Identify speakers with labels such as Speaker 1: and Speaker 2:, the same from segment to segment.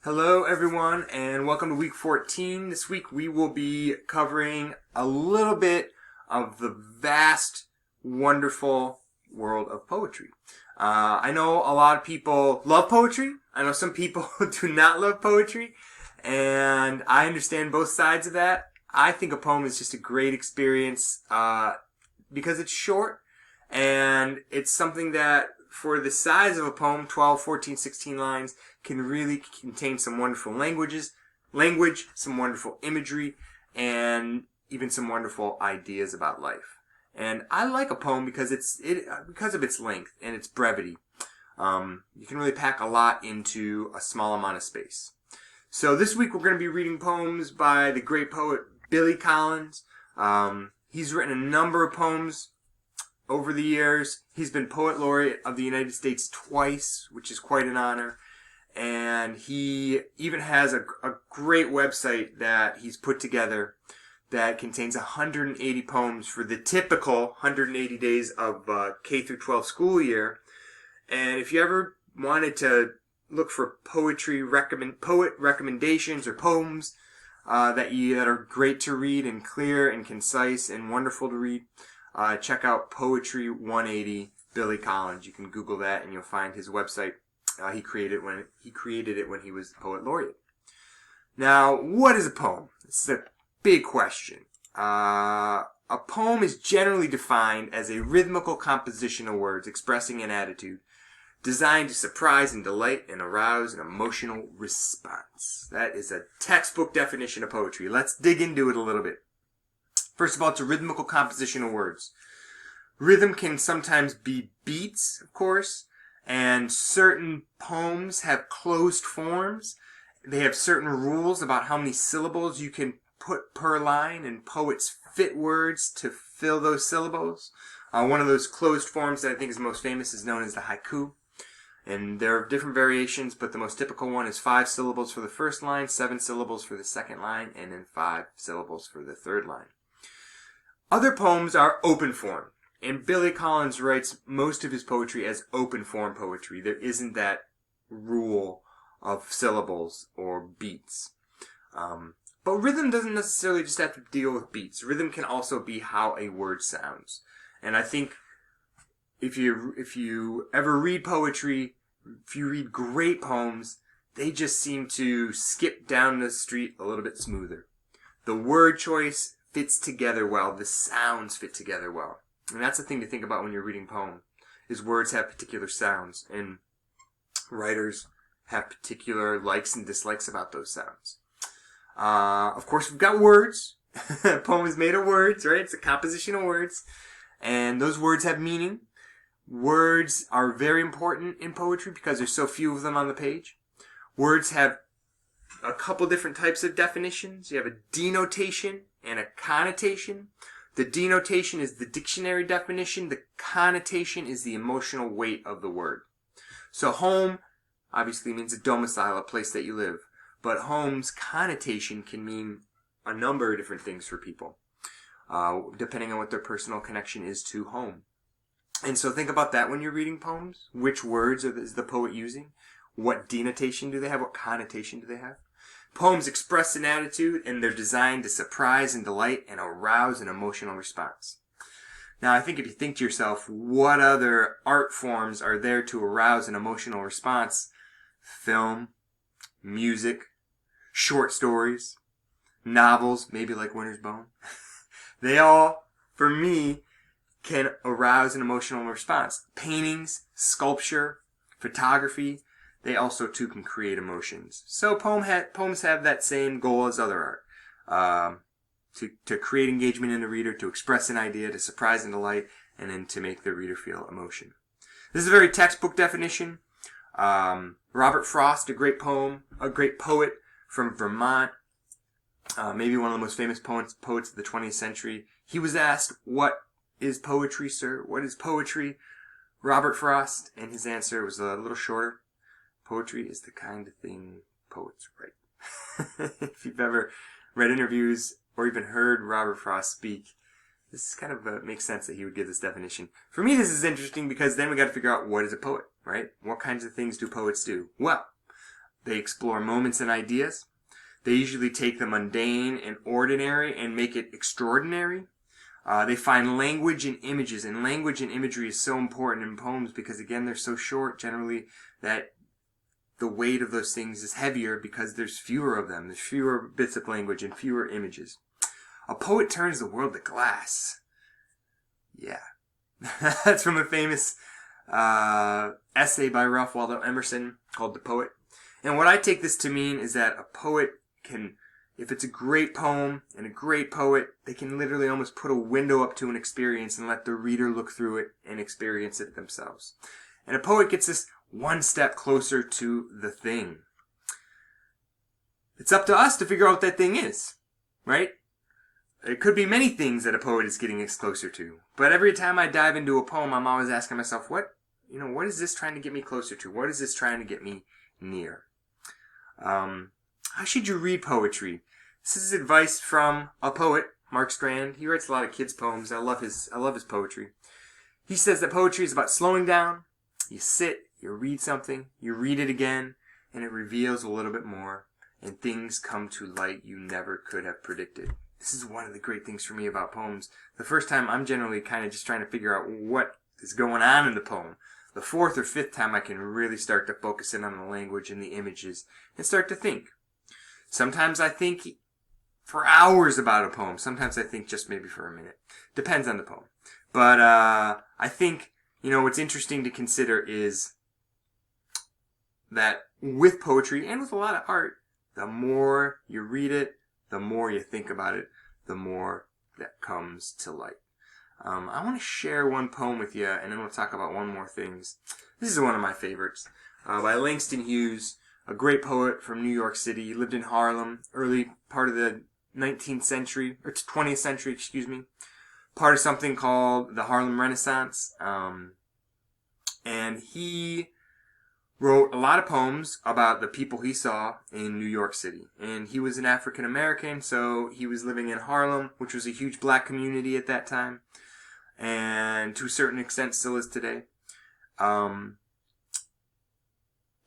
Speaker 1: Hello everyone and welcome to week 14. This week we will be covering a little bit of the vast, wonderful world of poetry. I know a lot of people love poetry. I know some people do not love poetry, and I understand both sides of that. I think a poem is just a great experience because it's short and it's something that for the size of a poem, 12, 14, 16 lines, can really contain some wonderful language, some wonderful imagery, and even some wonderful ideas about life. And I like a poem because because of its length and its brevity. You can really pack a lot into a small amount of space. So this week we're going to be reading poems by the great poet Billy Collins. He's written a number of poems over the years. He's been Poet Laureate of the United States twice, which is quite an honor. And he even has a great website that he's put together that contains 180 poems for the typical 180 days of K through 12 school year. And if you ever wanted to look for poet recommendations or poems that are great to read and clear and concise and wonderful to read, check out Poetry 180 Billy Collins. You can Google that and you'll find his website. He created it when he was Poet Laureate. Now, what is a poem? It's a big question. A poem is generally defined as a rhythmical composition of words expressing an attitude designed to surprise and delight and arouse an emotional response. That is a textbook definition of poetry. Let's dig into it a little bit. First of all, it's a rhythmical composition of words. Rhythm can sometimes be beats, of course, and certain poems have closed forms. They have certain rules about how many syllables you can put per line, and poets fit words to fill those syllables. One of those closed forms that I think is most famous is known as the haiku. And there are different variations, but the most typical one is 5 syllables for the first line, 7 syllables for the second line, and then 5 syllables for the third line. Other poems are open form, and Billy Collins writes most of his poetry as open form poetry. There isn't that rule of syllables or beats. But rhythm doesn't necessarily just have to deal with beats. Rhythm can also be how a word sounds. And I think if you ever read poetry, if you read great poems, they just seem to skip down the street a little bit smoother. The word choice fits together well. The sounds fit together well. And that's the thing to think about when you're reading poem, is words have particular sounds, and writers have particular likes and dislikes about those sounds. Of course, we've got words. A poem is made of words, right? It's a composition of words, and those words have meaning. Words are very important in poetry because there's so few of them on the page. Words have a couple different types of definitions. You have a denotation and a connotation. The denotation is the dictionary definition. The connotation is the emotional weight of the word. So home obviously means a domicile, a place that you live. But home's connotation can mean a number of different things for people, depending on what their personal connection is to home. And so think about that when you're reading poems. Which words is the poet using? What denotation do they have? What connotation do they have? Poems express an attitude, and they're designed to surprise and delight and arouse an emotional response. Now, I think if you think to yourself, what other art forms are there to arouse an emotional response? Film, music, short stories, novels, maybe like Winter's Bone. They all, for me, can arouse an emotional response. Paintings, sculpture, photography, they also too can create emotions. So poems have that same goal as other art. To create engagement in the reader, to express an idea, to surprise and delight, and then to make the reader feel emotion. This is a very textbook definition. Robert Frost, a great poet from Vermont, maybe one of the most famous poets of the 20th century. He was asked, "What is poetry, sir? What is poetry?" Robert Frost, and his answer was a little shorter. Poetry is the kind of thing poets write. If you've ever read interviews or even heard Robert Frost speak, this kind of makes sense that he would give this definition. For me, this is interesting because then we got to figure out what is a poet, right? What kinds of things do poets do? Well, They explore moments and ideas. They usually take the mundane and ordinary and make it extraordinary. They find language and images, and language and imagery is so important in poems because, again, they're so short generally that the weight of those things is heavier because there's fewer of them. There's fewer bits of language and fewer images. A poet turns the world to glass. Yeah. That's from a famous essay by Ralph Waldo Emerson called The Poet. And what I take this to mean is that a poet can, if it's a great poem and a great poet, they can literally almost put a window up to an experience and let the reader look through it and experience it themselves. And a poet gets us one step closer to the thing. It's up to us to figure out what that thing is, right? It could be many things that a poet is getting us closer to. But every time I dive into a poem, I'm always asking myself, what is this trying to get me closer to? What is this trying to get me near? How should you read poetry? This is advice from a poet, Mark Strand. He writes a lot of kids' poems. I love his poetry. He says that poetry is about slowing down. You sit, you read something, you read it again, and it reveals a little bit more, and things come to light you never could have predicted. This is one of the great things for me about poems. The first time, I'm generally kind of just trying to figure out what is going on in the poem. The fourth or fifth time, I can really start to focus in on the language and the images and start to think. Sometimes I think for hours about a poem. Sometimes I think just maybe for a minute. Depends on the poem. But I think, what's interesting to consider is that with poetry and with a lot of art, the more you read it, the more you think about it, the more that comes to light. I want to share one poem with you, and then we'll talk about one more thing. This is one of my favorites, by Langston Hughes, a great poet from New York City. He lived in Harlem, early part of the 19th century, or 20th century, part of something called the Harlem Renaissance. And he wrote a lot of poems about the people he saw in New York City. And he was an African American, so he was living in Harlem, which was a huge black community at that time, and to a certain extent still is today.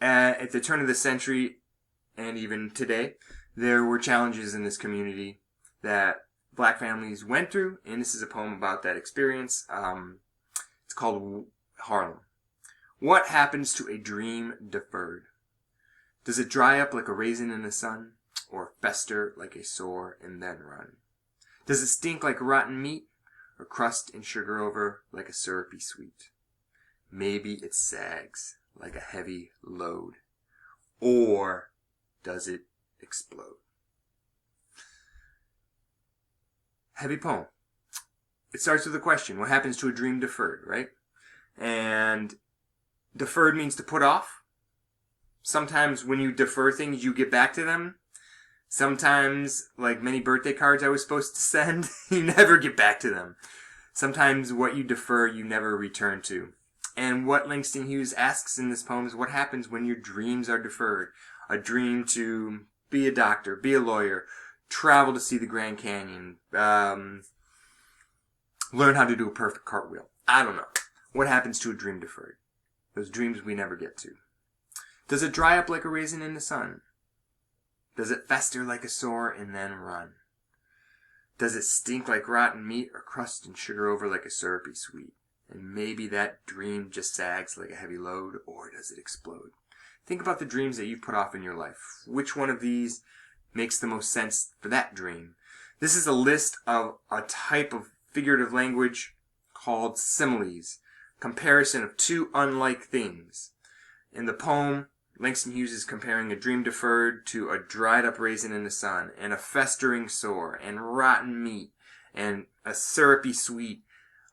Speaker 1: At the turn of the century, and even today, there were challenges in this community that black families went through, and this is a poem about that experience. It's called Harlem. What happens to a dream deferred? Does it dry up like a raisin in the sun, or fester like a sore and then run? Does it stink like rotten meat, or crust and sugar over like a syrupy sweet? Maybe it sags like a heavy load, or does it explode? Heavy poem. It starts with a question. What happens to a dream deferred, right? And deferred means to put off. Sometimes when you defer things, you get back to them. Sometimes, like many birthday cards I was supposed to send, you never get back to them. Sometimes what you defer, you never return to. And what Langston Hughes asks in this poem is what happens when your dreams are deferred. A dream to be a doctor, be a lawyer, travel to see the Grand Canyon, learn how to do a perfect cartwheel. I don't know. What happens to a dream deferred? Those dreams we never get to. Does it dry up like a raisin in the sun? Does it fester like a sore and then run? Does it stink like rotten meat or crust and sugar over like a syrupy sweet? And maybe that dream just sags like a heavy load, or does it explode? Think about the dreams that you put off in your life. Which one of these makes the most sense for that dream? This is a list of a type of figurative language called similes. Comparison of two unlike things. In the poem, Langston Hughes is comparing a dream deferred to a dried up raisin in the sun, and a festering sore, and rotten meat, and a syrupy sweet,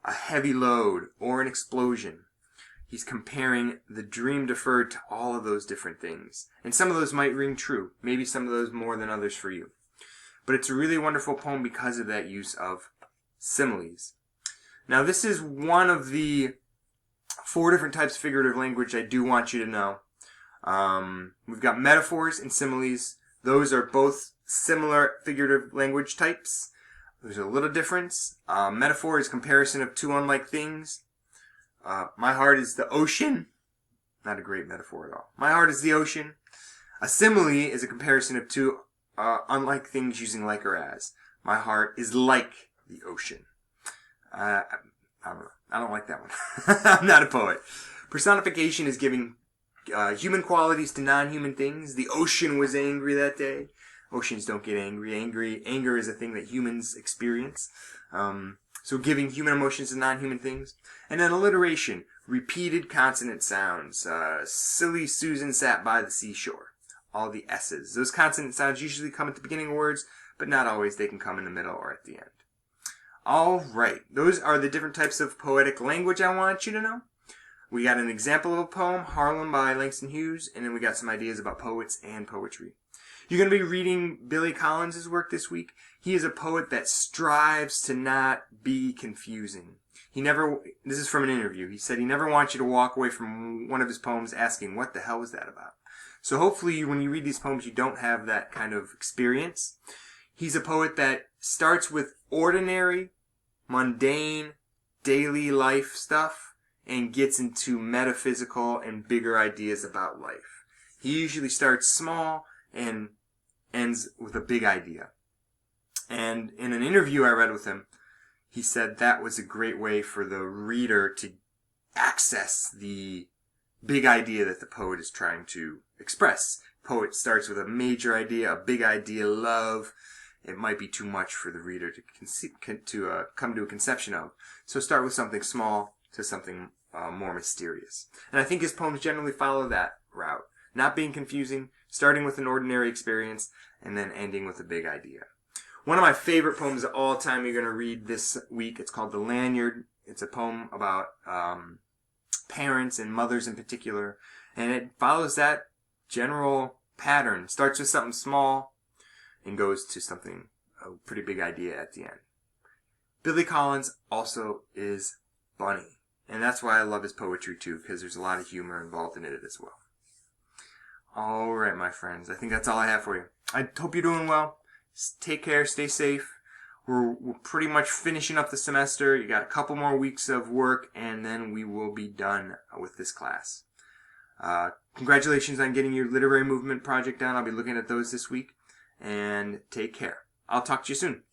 Speaker 1: a heavy load, or an explosion. He's comparing the dream deferred to all of those different things. And some of those might ring true. Maybe some of those more than others for you. But it's a really wonderful poem because of that use of similes. Now, this is one of the 4 different types of figurative language I do want you to know. We've got metaphors and similes. Those are both similar figurative language types. There's a little difference. Metaphor is comparison of two unlike things. My heart is the ocean. Not a great metaphor at all. My heart is the ocean. A simile is a comparison of two unlike things using like or as. My heart is like the ocean. I don't know. I don't like that one. I'm not a poet. Personification is giving human qualities to non-human things. The ocean was angry that day. Oceans don't get angry. Anger is a thing that humans experience. So giving human emotions to non-human things. And then alliteration, repeated consonant sounds. Silly Susan sat by the seashore. All the S's. Those consonant sounds usually come at the beginning of words, but not always. They can come in the middle or at the end. All right. Those are the different types of poetic language I want you to know. We got an example of a poem, Harlem by Langston Hughes, and then we got some ideas about poets and poetry. You're going to be reading Billy Collins' work this week. He is a poet that strives to not be confusing. This is from an interview. He said he never wants you to walk away from one of his poems asking, what the hell was that about? So hopefully when you read these poems, you don't have that kind of experience. He's a poet that starts with ordinary, mundane, daily life stuff and gets into metaphysical and bigger ideas about life. He usually starts small and ends with a big idea. And in an interview I read with him, he said that was a great way for the reader to access the big idea that the poet is trying to express. Poet starts with a major idea, a big idea, love. It might be too much for the reader to come to a conception of. So start with something small to something more mysterious. And I think his poems generally follow that route. Not being confusing, starting with an ordinary experience, and then ending with a big idea. One of my favorite poems of all time you're going to read this week, it's called The Lanyard. It's a poem about parents and mothers in particular, and it follows that general pattern. Starts with something small and goes to a pretty big idea at the end. Billy Collins also is funny, and that's why I love his poetry too, because there's a lot of humor involved in it as well. Alright, my friends, I think that's all I have for you. I hope you're doing well. Take care, stay safe. We're pretty much finishing up the semester. You got a couple more weeks of work, and then we will be done with this class. Congratulations on getting your literary movement project done. I'll be looking at those this week. And take care. I'll talk to you soon.